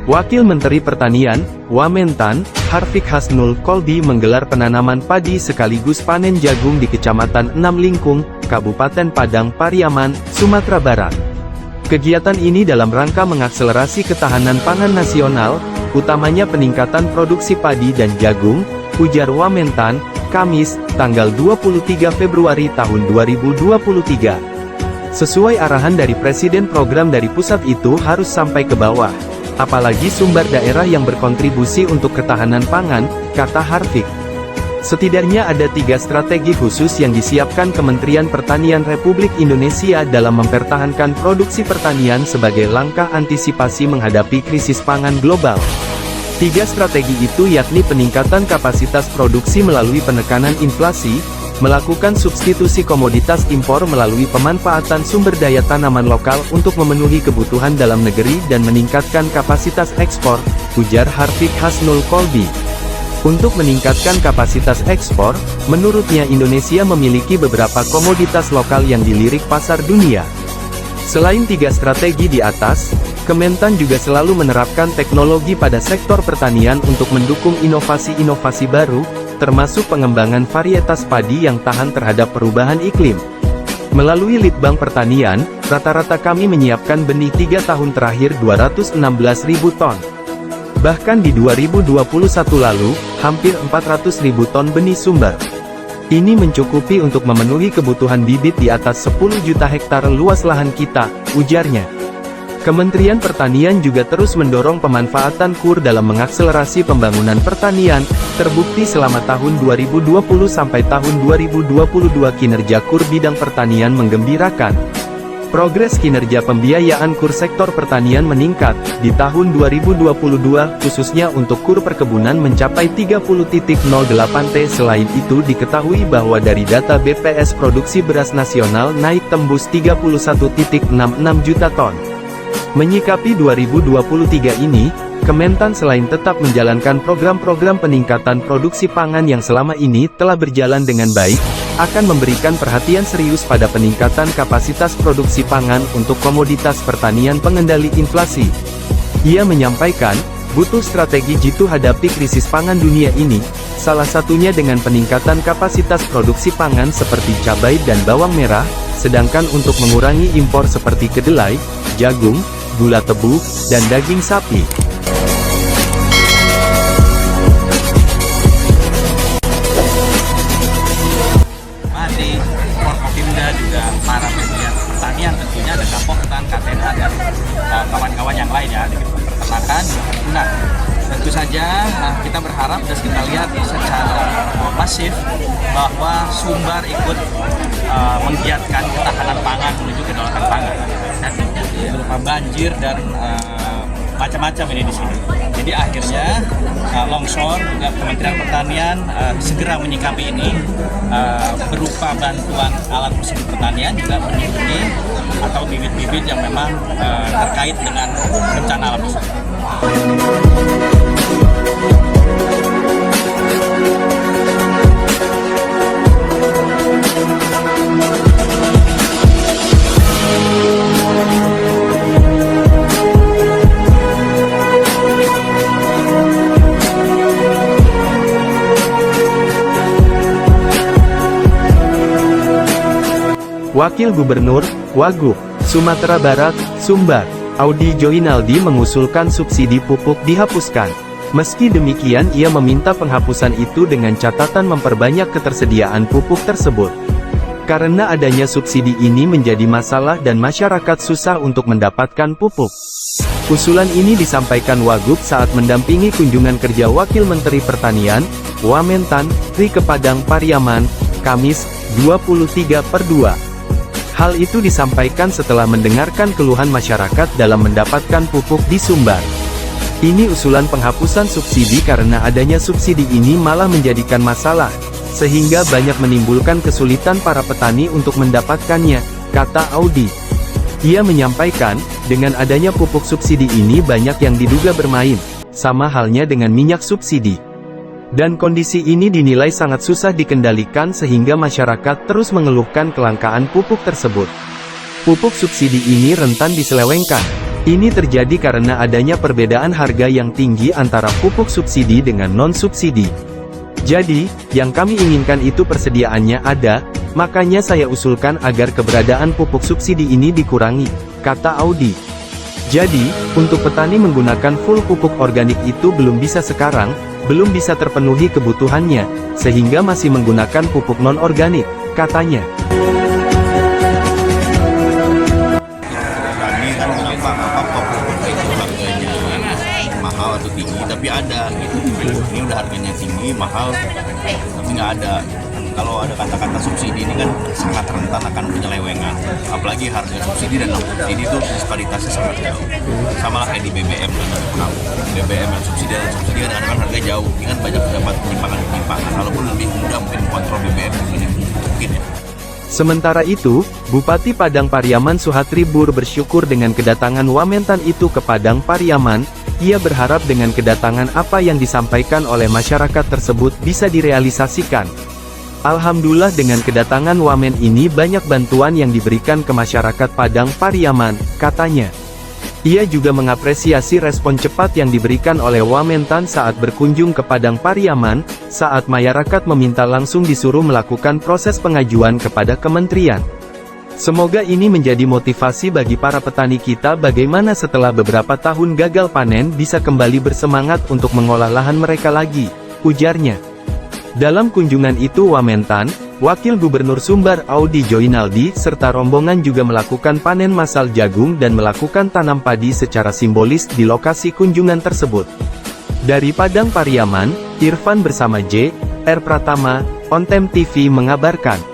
Wakil Menteri Pertanian, Wamentan, Harfiq Hasnul Kolbi menggelar penanaman padi sekaligus panen jagung di Kecamatan Enam Lingkung, Kabupaten Padang Pariaman, Sumatera Barat. Kegiatan ini dalam rangka mengakselerasi ketahanan pangan nasional, utamanya peningkatan produksi padi dan jagung, ujar Wamentan, Kamis, tanggal 23 Februari tahun 2023. Sesuai arahan dari Presiden, program dari pusat itu harus sampai ke bawah. Apalagi sumber daerah yang berkontribusi untuk ketahanan pangan, kata Harfiq. Setidaknya ada 3 strategi khusus yang disiapkan Kementerian Pertanian Republik Indonesia dalam mempertahankan produksi pertanian sebagai langkah antisipasi menghadapi krisis pangan global. 3 strategi itu yakni peningkatan kapasitas produksi melalui penekanan inflasi, melakukan substitusi komoditas impor melalui pemanfaatan sumber daya tanaman lokal untuk memenuhi kebutuhan dalam negeri dan meningkatkan kapasitas ekspor, ujar Harfiq Hasnul Kolbi. Untuk meningkatkan kapasitas ekspor, menurutnya Indonesia memiliki beberapa komoditas lokal yang dilirik pasar dunia. Selain 3 strategi di atas, Kementan juga selalu menerapkan teknologi pada sektor pertanian untuk mendukung inovasi-inovasi baru, termasuk pengembangan varietas padi yang tahan terhadap perubahan iklim. Melalui Litbang Pertanian, rata-rata kami menyiapkan benih 3 tahun terakhir 216.000 ton. Bahkan di 2021 lalu, hampir 400.000 ton benih sumber. Ini mencukupi untuk memenuhi kebutuhan bibit di atas 10 juta hektar luas lahan kita, ujarnya. Kementerian Pertanian juga terus mendorong pemanfaatan KUR dalam mengakselerasi pembangunan pertanian, terbukti selama tahun 2020 sampai tahun 2022 kinerja KUR bidang pertanian menggembirakan. Progres kinerja pembiayaan KUR sektor pertanian meningkat, di tahun 2022 khususnya untuk KUR perkebunan mencapai 30.08 T. Selain itu diketahui bahwa dari data BPS produksi beras nasional naik tembus 31.66 juta ton. Menyikapi 2023 ini, Kementan selain tetap menjalankan program-program peningkatan produksi pangan yang selama ini telah berjalan dengan baik, akan memberikan perhatian serius pada peningkatan kapasitas produksi pangan untuk komoditas pertanian pengendali inflasi. Ia menyampaikan, butuh strategi jitu hadapi krisis pangan dunia ini, salah satunya dengan peningkatan kapasitas produksi pangan seperti cabai dan bawang merah, sedangkan untuk mengurangi impor seperti kedelai, jagung, gula tebu, dan daging sapi. Di Forkopimda juga para pegiat pertanian tentunya ada Kapoktan, KTH, dan kawan-kawan yang lain ya, di peternakan, perkebunan. Tentu saja kita berharap dan kita lihat secara masif bahwa Sumbar ikut menggiatkan ketahanan pangan menuju kedaulatan pangan. Berupa banjir dan macam-macam ini di sini. Jadi akhirnya Longsor juga Kementerian Pertanian segera menyikapi ini berupa bantuan alat mesin pertanian juga melindungi atau bibit-bibit yang memang terkait dengan bencana alam tersebut. Wakil Gubernur, Wagub, Sumatera Barat, Sumbar, Audi Joinaldi mengusulkan subsidi pupuk dihapuskan. Meski demikian ia meminta penghapusan itu dengan catatan memperbanyak ketersediaan pupuk tersebut. Karena adanya subsidi ini menjadi masalah dan masyarakat susah untuk mendapatkan pupuk. Usulan ini disampaikan Wagub saat mendampingi kunjungan kerja Wakil Menteri Pertanian, Wamentan, Ri ke Padang Pariaman, Kamis, 23/2. Hal itu disampaikan setelah mendengarkan keluhan masyarakat dalam mendapatkan pupuk di Sumbar. Ini usulan penghapusan subsidi karena adanya subsidi ini malah menjadikan masalah, sehingga banyak menimbulkan kesulitan para petani untuk mendapatkannya, kata Audi. Ia menyampaikan, dengan adanya pupuk subsidi ini banyak yang diduga bermain, sama halnya dengan minyak subsidi. Dan kondisi ini dinilai sangat susah dikendalikan sehingga masyarakat terus mengeluhkan kelangkaan pupuk tersebut. Pupuk subsidi ini rentan diselewengkan. Ini terjadi karena adanya perbedaan harga yang tinggi antara pupuk subsidi dengan non-subsidi. Jadi, yang kami inginkan itu persediaannya ada, makanya saya usulkan agar keberadaan pupuk subsidi ini dikurangi, kata Audi. Jadi, untuk petani menggunakan full pupuk organik itu belum bisa sekarang, belum bisa terpenuhi kebutuhannya, sehingga masih menggunakan pupuk non-organik, katanya. Mahal atau tinggi, tapi ada gitu. Ini udah harganya tinggi, mahal, tapi nggak ada. Kalau ada kata-kata subsidi ini kan sangat rentan akan penyelewengan. Apalagi harga subsidi dan non-subsidi itu disparitasnya sangat jauh. Sama lah kayak di BBM dan BBM dan subsidi kadang-kadang harga jauh. Ini kan banyak dapat penyimpangan. Kalaupun lebih mudah mungkin kontrol BBM mungkin ya. Sementara itu, Bupati Padang Pariaman Suhatri Bur bersyukur dengan kedatangan Wamentan itu ke Padang Pariaman. Ia berharap dengan kedatangan apa yang disampaikan oleh masyarakat tersebut bisa direalisasikan. Alhamdulillah dengan kedatangan Wamen ini banyak bantuan yang diberikan ke masyarakat Padang Pariaman, katanya. Ia juga mengapresiasi respon cepat yang diberikan oleh Wamentan saat berkunjung ke Padang Pariaman, saat masyarakat meminta langsung disuruh melakukan proses pengajuan kepada kementerian. Semoga ini menjadi motivasi bagi para petani kita bagaimana setelah beberapa tahun gagal panen bisa kembali bersemangat untuk mengolah lahan mereka lagi, ujarnya. Dalam kunjungan itu Wamentan, Wakil Gubernur Sumbar Audi Joinaldi serta rombongan juga melakukan panen massal jagung dan melakukan tanam padi secara simbolis di lokasi kunjungan tersebut. Dari Padang Pariaman, Irfan bersama J.R. Pratama, Ontem TV mengabarkan.